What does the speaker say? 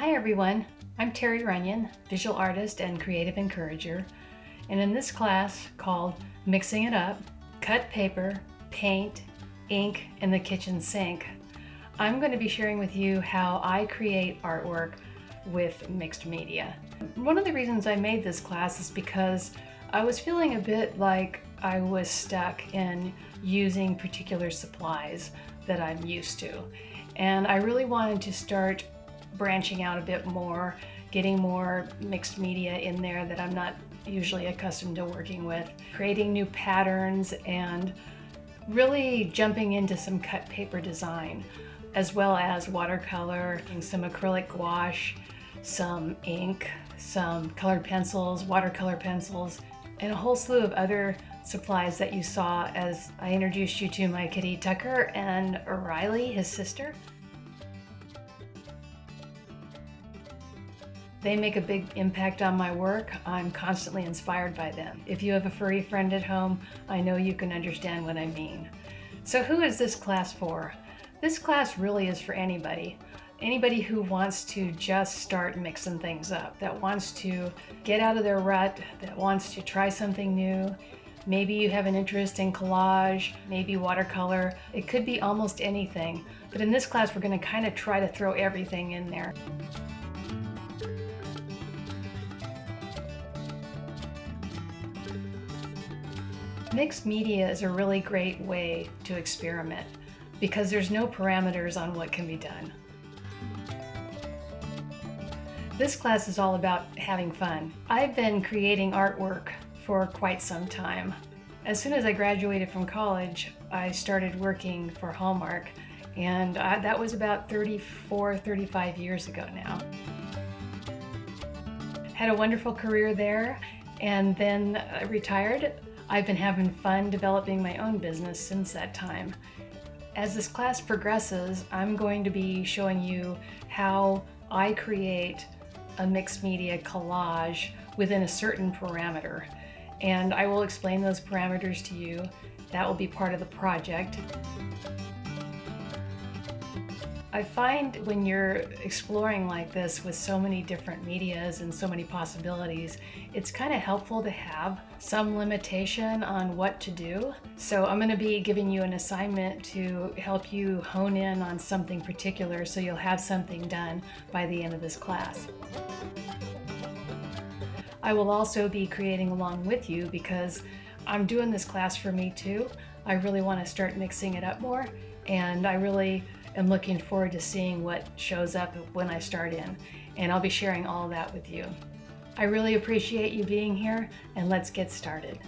Hi everyone, I'm Terry Runyan, visual artist and creative encourager, and in this class called Mixing It Up, Cut Paper, Paint, Ink, and the Kitchen Sink, I'm going to be sharing with you how I create artwork with mixed media. One of the reasons I made this class is because I was feeling a bit like I was stuck in using particular supplies that I'm used to, and I really wanted to start branching out a bit more, getting more mixed media in there that I'm not usually accustomed to working with, creating new patterns, and really jumping into some cut paper design, as well as watercolor, some acrylic gouache, some ink, some colored pencils, watercolor pencils, and a whole slew of other supplies that you saw as I introduced you to my kitty Tucker and Riley, his sister. They make a big impact on my work. I'm constantly inspired by them. If you have a furry friend at home, I know you can understand what I mean. So who is this class for? This class really is for anybody. Anybody who wants to just start mixing things up, that wants to get out of their rut, that wants to try something new. Maybe you have an interest in collage, maybe watercolor. It could be almost anything. But in this class, we're going to kind of try to throw everything in there. Mixed media is a really great way to experiment because there's no parameters on what can be done. This class is all about having fun. I've been creating artwork for quite some time. As soon as I graduated from college, I started working for Hallmark, and that was about 35 years ago now. Had a wonderful career there, and then retired. I've been having fun developing my own business since that time. As this class progresses, I'm going to be showing you how I create a mixed media collage within a certain parameter. And I will explain those parameters to you. That will be part of the project. I find when you're exploring like this with so many different medias and so many possibilities, it's kind of helpful to have some limitation on what to do. So I'm going to be giving you an assignment to help you hone in on something particular so you'll have something done by the end of this class. I will also be creating along with you because I'm doing this class for me too. I really want to start mixing it up more, and I really am looking forward to seeing what shows up when I start in, and I'll be sharing all of that with you. I really appreciate you being here, and let's get started.